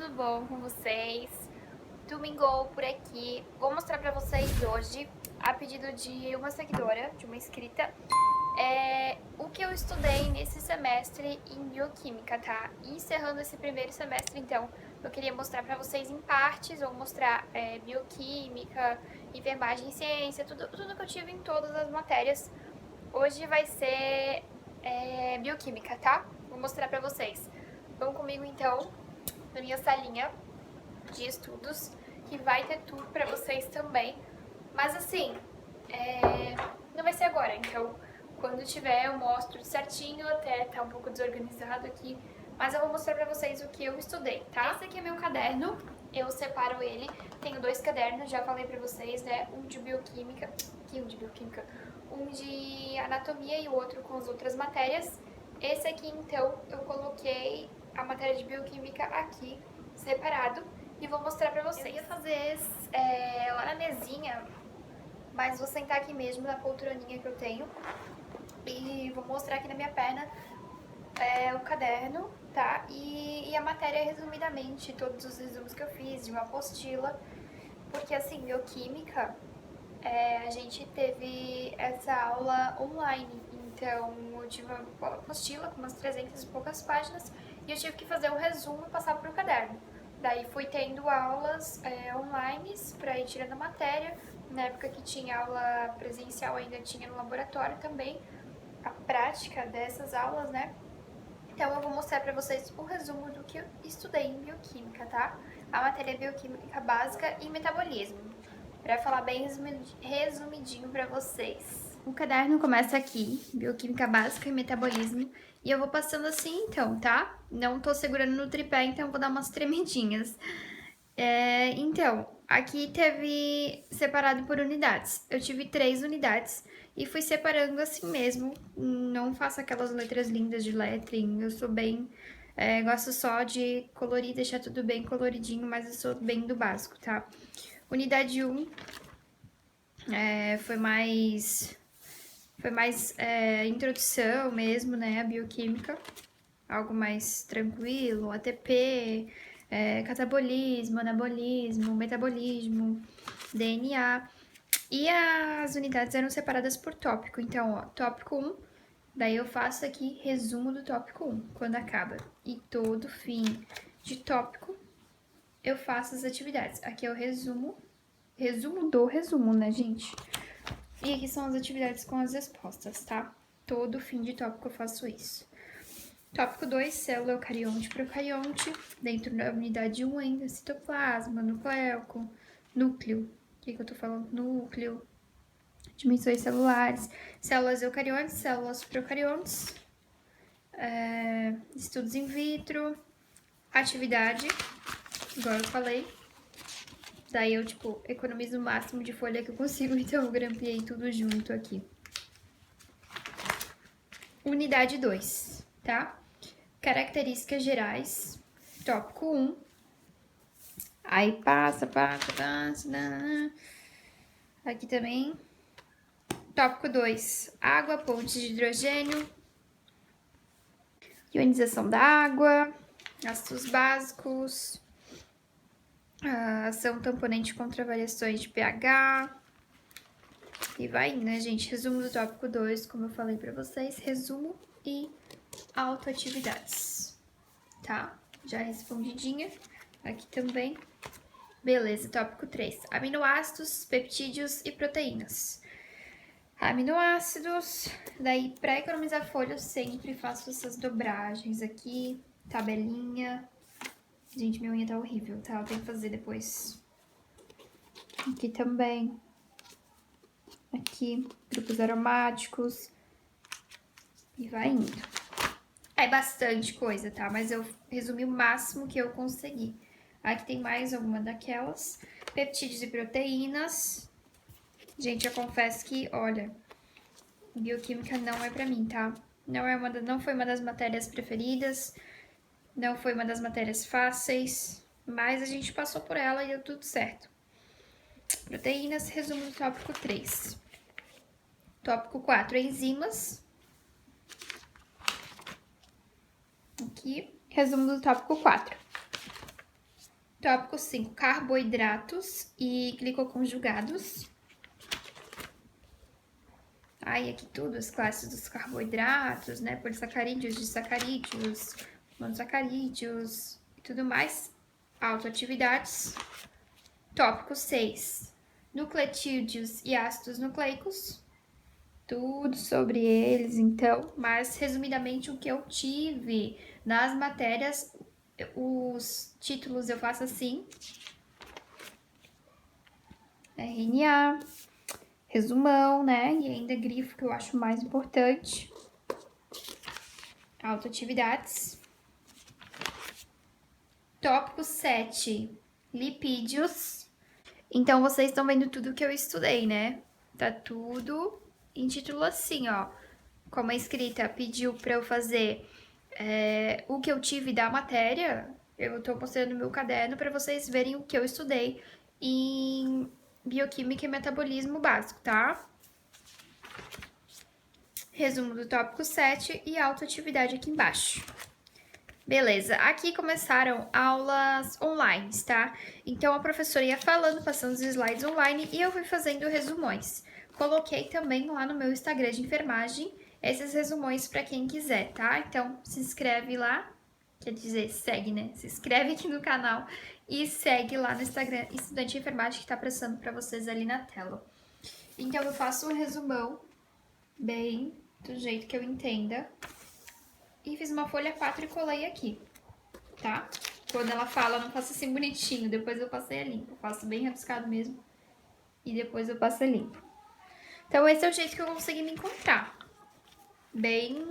tudo bom com vocês? Domingou por aqui. Vou mostrar pra vocês hoje, a pedido de uma seguidora, de uma inscrita, o que eu estudei nesse semestre em bioquímica, tá? E encerrando esse primeiro semestre, então, eu queria mostrar pra vocês em partes, vou mostrar bioquímica, enfermagem e ciência, tudo que eu tive em todas as matérias. Hoje vai ser bioquímica, tá? Vou mostrar pra vocês. Vão comigo, então, na minha salinha de estudos, que vai ter tudo pra vocês também. Mas assim, não vai ser agora, então quando tiver eu mostro certinho, até tá um pouco desorganizado aqui, mas eu vou mostrar pra vocês o que eu estudei, tá? Esse aqui é meu caderno, eu separo ele, tenho dois cadernos, já falei pra vocês, né, um de bioquímica, um de anatomia e o outro com as outras matérias. Esse aqui, então, eu coloquei a matéria de bioquímica aqui, separado, e vou mostrar pra vocês. Eu ia fazer lá na mesinha, mas vou sentar aqui mesmo, na poltroninha que eu tenho, e vou mostrar aqui na minha perna o caderno, tá? E a matéria resumidamente, todos os resumos que eu fiz, de uma apostila, porque assim, bioquímica, a gente teve essa aula online, então eu tive uma apostila com umas 300 e poucas páginas e eu tive que fazer um resumo e passar para o caderno. Daí fui tendo aulas online para ir tirando a matéria. Na época que tinha aula presencial ainda tinha no laboratório também a prática dessas aulas, né? Então eu vou mostrar para vocês o resumo do que eu estudei em bioquímica, tá? A matéria é bioquímica básica e metabolismo, para falar bem resumidinho para vocês. O caderno começa aqui, bioquímica básica e metabolismo, e eu vou passando assim então, tá? Não tô segurando no tripé, então vou dar umas tremidinhas. Então, aqui teve separado por unidades. Eu tive 3 unidades e fui separando assim mesmo. Não faço aquelas letras lindas de lettering. Eu sou bem. Gosto só de colorir, deixar tudo bem coloridinho, mas eu sou bem do básico, tá? Unidade 1 foi mais. Introdução mesmo, né? A bioquímica. Algo mais tranquilo, ATP, catabolismo, anabolismo, metabolismo, DNA. E as unidades eram separadas por tópico. Então, ó, tópico 1, daí eu faço aqui resumo do tópico 1, quando acaba. E todo fim de tópico, eu faço as atividades. Aqui é o resumo do resumo, né, gente? E aqui são as atividades com as respostas, tá? Todo fim de tópico eu faço isso. Tópico 2, célula eucarionte procarionte, dentro da unidade 1 ainda, citoplasma, nucleoco, núcleo, o que eu tô falando? Núcleo, dimensões celulares, células eucariontes, células procariontes, estudos in vitro, atividade, igual eu falei, daí eu, tipo, economizo o máximo de folha que eu consigo, então eu grampeei tudo junto aqui. Unidade 2, tá? Características gerais, tópico 1. Aí passa. Aqui também. Tópico 2, água, pontes de hidrogênio, ionização da água, ácidos básicos, ação tamponente contra variações de pH. E vai indo, né, gente? Resumo do tópico 2, como eu falei pra vocês, resumo e autoatividades, tá? Já respondidinha aqui também. Beleza, tópico 3, aminoácidos, peptídeos e proteínas. Aminoácidos, daí pra economizar folha eu sempre faço essas dobragens aqui, tabelinha. Gente, minha unha tá horrível, tá? Eu tenho que fazer depois. Aqui também. Aqui, grupos aromáticos. E vai indo. É bastante coisa, tá? Mas eu resumi o máximo que eu consegui. Aqui tem mais alguma daquelas. Peptídeos e proteínas. Gente, eu confesso que, olha, bioquímica não é pra mim, tá? Não foi uma das matérias preferidas, não foi uma das matérias fáceis, mas a gente passou por ela e deu tudo certo. Proteínas, resumo do tópico 3. Tópico 4, enzimas. Aqui, resumo do tópico 4. Tópico 5, carboidratos e glicoconjugados. Aí aqui tudo, as classes dos carboidratos, né? Polissacarídeos, disacarídeos, monossacarídeos e tudo mais. Autoatividades. Tópico 6, nucleotídeos e ácidos nucleicos. Tudo sobre eles, então. Mas, resumidamente, o que eu tive nas matérias, os títulos eu faço assim. RNA, resumão, né? E ainda grifo, que eu acho mais importante. Autoatividades. Tópico 7, lipídios. Então, vocês estão vendo tudo que eu estudei, né? Tá tudo em título assim, ó. Como a escrita pediu pra eu fazer o que eu tive da matéria, eu tô mostrando no meu caderno pra vocês verem o que eu estudei em bioquímica e metabolismo básico, tá? Resumo do tópico 7 e autoatividade aqui embaixo. Beleza, aqui começaram aulas online, tá? Então a professora ia falando, passando os slides online e eu fui fazendo resumões. Coloquei também lá no meu Instagram de enfermagem esses resumões para quem quiser, tá? Então se inscreve lá, quer dizer, segue, né? Se inscreve aqui no canal e segue lá no Instagram Estudante de Enfermagem que tá passando para vocês ali na tela. Então eu faço um resumão bem do jeito que eu entenda. E fiz uma folha 4 e colei aqui, tá? Quando ela fala, eu não faço assim bonitinho, depois eu passei a limpo. Eu faço bem rabiscado mesmo e depois eu passo a limpo. Então esse é o jeito que eu consegui me encontrar. Bem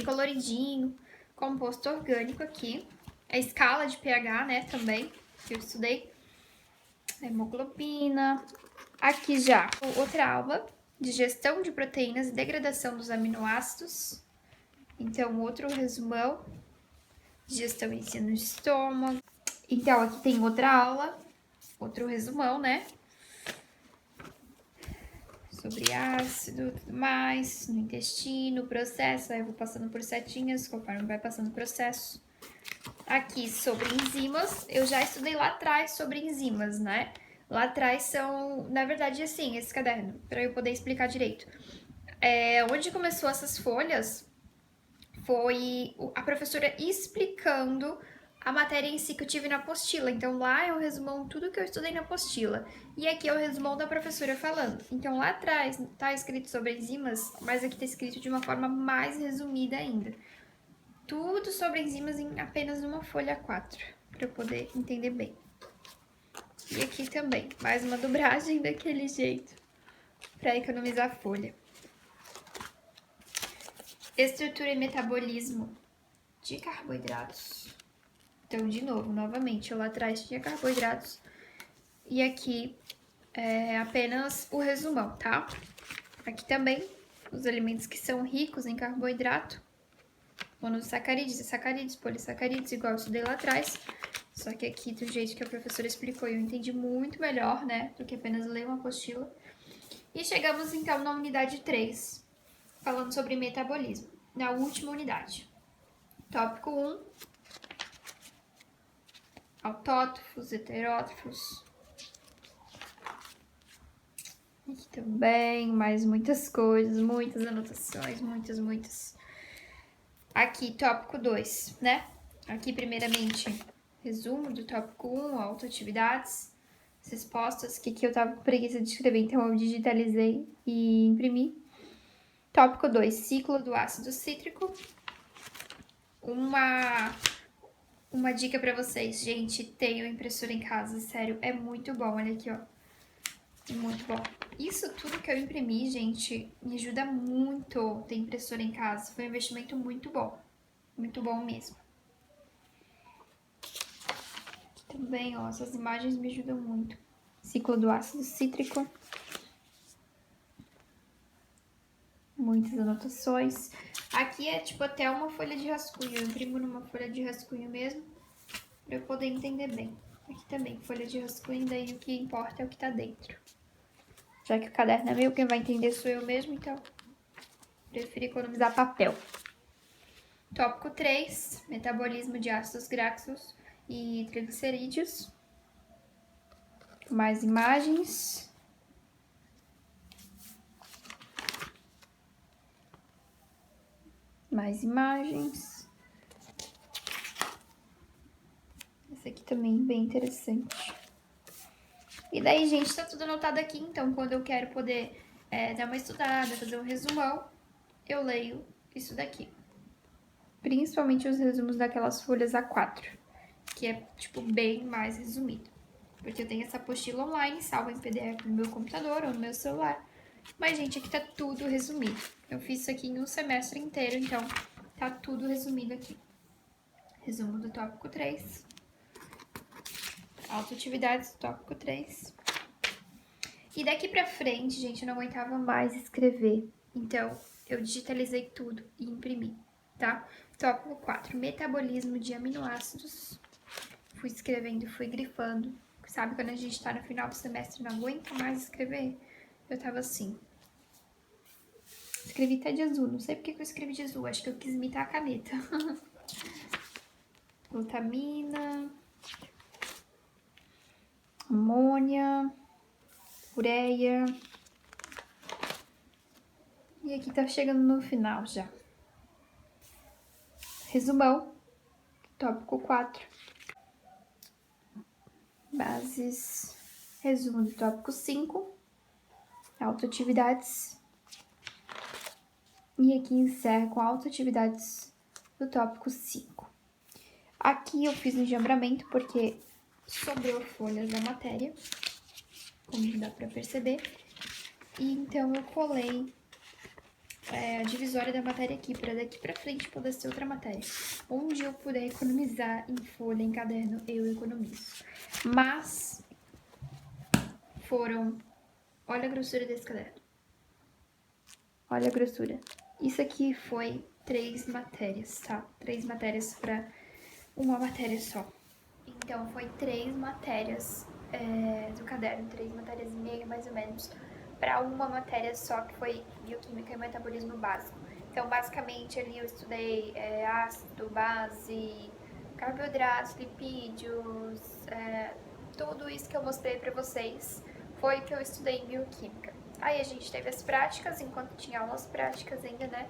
coloridinho, composto orgânico aqui. A escala de pH, né, também, que eu estudei. Hemoglobina. Aqui já outra aula de gestão de proteínas e degradação dos aminoácidos. Então, outro resumão, digestão e ensino no estômago. Então, aqui tem outra aula, outro resumão, né? Sobre ácido, tudo mais, no intestino, processo. Aí eu vou passando por setinhas, conforme vai passando o processo. Aqui, sobre enzimas, eu já estudei lá atrás sobre enzimas, né? Lá atrás são, na verdade, assim, esse caderno, para eu poder explicar direito. Onde começou essas folhas foi a professora explicando a matéria em si que eu tive na apostila. Então, lá é o resumão tudo que eu estudei na apostila. E aqui é o resumão da professora falando. Então, lá atrás tá escrito sobre enzimas, mas aqui tá escrito de uma forma mais resumida ainda. Tudo sobre enzimas em apenas uma folha 4, para eu poder entender bem. E aqui também, mais uma dobragem daquele jeito, para economizar folha. Estrutura e metabolismo de carboidratos. Então, de novo, novamente, lá atrás tinha carboidratos e aqui é apenas o resumão, tá? Aqui também, os alimentos que são ricos em carboidrato, monossacarídeos, sacarídeos, polissacarídeos, igual eu estudei lá atrás. Só que aqui, do jeito que a professora explicou, eu entendi muito melhor, né, do que apenas ler uma apostila. E chegamos, então, na unidade 3, falando sobre metabolismo, na última unidade. Tópico 1, autótrofos, heterótrofos. Aqui também, mais muitas coisas, muitas anotações, muitas. Aqui, tópico 2, né? Aqui, primeiramente, resumo do tópico 1, autoatividades, respostas, que aqui eu tava com preguiça de escrever, então eu digitalizei e imprimi. Tópico 2, ciclo do ácido cítrico. Uma dica pra vocês, gente, tenham impressora em casa, sério, é muito bom, olha aqui, ó. Muito bom. Isso tudo que eu imprimi, gente, me ajuda muito ter impressora em casa. Foi um investimento muito bom mesmo. Aqui também, ó, essas imagens me ajudam muito. Ciclo do ácido cítrico. Muitas anotações. Aqui é tipo até uma folha de rascunho. Eu imprimo numa folha de rascunho mesmo, pra eu poder entender bem. Aqui também, folha de rascunho, daí o que importa é o que tá dentro. Já que o caderno é meu, quem vai entender sou eu mesmo, então prefiro economizar papel. Tópico 3, metabolismo de ácidos graxos e triglicerídeos. Mais imagens. Mais imagens. Essa aqui também bem interessante. E daí, gente, tá tudo anotado aqui. Então, quando eu quero poder dar uma estudada, fazer um resumão, eu leio isso daqui. Principalmente os resumos daquelas folhas A4, que é, tipo, bem mais resumido. Porque eu tenho essa apostila online, salva em PDF no meu computador ou no meu celular. Mas, gente, aqui tá tudo resumido. Eu fiz isso aqui em um semestre inteiro, então tá tudo resumido aqui. Resumo do tópico 3. Autoatividades do tópico 3. E daqui pra frente, gente, eu não aguentava mais escrever. Então, eu digitalizei tudo e imprimi, tá? Tópico 4. Metabolismo de aminoácidos. Fui escrevendo, fui grifando. Sabe quando a gente tá no final do semestre e não aguenta mais escrever? Eu tava assim. Escrevi até de azul. Não sei porque que eu escrevi de azul. Acho que eu quis imitar a caneta. Glutamina. Amônia. Ureia. E aqui tá chegando no final já. Resumão. Tópico 4. Bases. Resumo do tópico 5. Autoatividades. E aqui encerro com autoatividades do tópico 5. Aqui eu fiz um enjambramento porque sobrou folhas da matéria, como dá pra perceber. E então eu colei a divisória da matéria aqui, para daqui pra frente poder ser outra matéria. Onde eu puder economizar em folha, em caderno, eu economizo. Mas foram... Olha a grossura desse caderno. Olha a grossura. Isso aqui foi 3 matérias, tá? 3 matérias pra uma matéria só. Então, foi 3 matérias do caderno, 3 matérias e meia, mais ou menos, para uma matéria só, que foi bioquímica e metabolismo básico. Então, basicamente, ali eu estudei ácido, base, carboidratos, lipídios, tudo isso que eu mostrei para vocês foi o que eu estudei em bioquímica. Aí a gente teve as práticas, enquanto tinha aulas práticas ainda, né?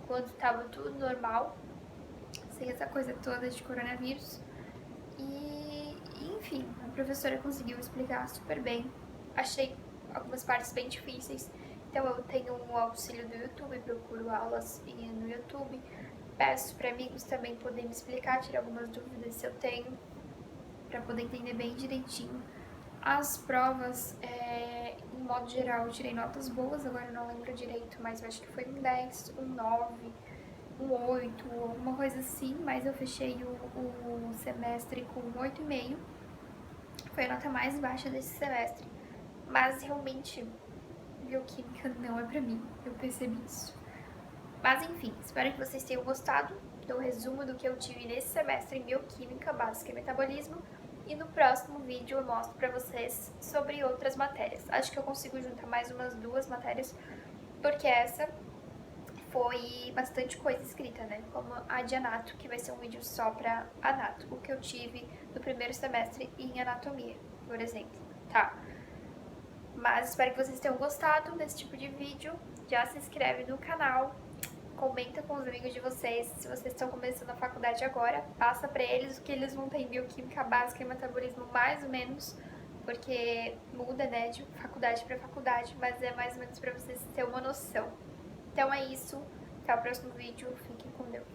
Quando tava tudo normal, sem essa coisa toda de coronavírus. E, enfim, a professora conseguiu explicar super bem. Achei algumas partes bem difíceis, então eu tenho um auxílio do YouTube, procuro aulas no YouTube. Peço para amigos também poderem me explicar, tirar algumas dúvidas se eu tenho, para poder entender bem direitinho. As provas, em modo geral, eu tirei notas boas, agora eu não lembro direito, mas eu acho que foi um 10, um 9, um 8, alguma coisa assim, mas eu fechei o semestre com 8,5. Foi a nota mais baixa desse semestre, mas realmente bioquímica não é pra mim, eu percebi isso. Mas enfim, espero que vocês tenham gostado do resumo do que eu tive nesse semestre em bioquímica básica e metabolismo. E no próximo vídeo eu mostro pra vocês sobre outras matérias. Acho que eu consigo juntar mais umas 2 matérias, porque essa foi bastante coisa escrita, né? Como a de anato, que vai ser um vídeo só pra anato, o que eu tive no primeiro semestre em anatomia, por exemplo, tá? Mas espero que vocês tenham gostado desse tipo de vídeo. Já se inscreve no canal, comenta com os amigos de vocês. Se vocês estão começando a faculdade agora, passa pra eles o que eles vão ter em bioquímica básica e metabolismo mais ou menos, porque muda, né, de faculdade pra faculdade, mas é mais ou menos pra vocês terem uma noção. Então é isso, até o próximo vídeo, fiquem com Deus.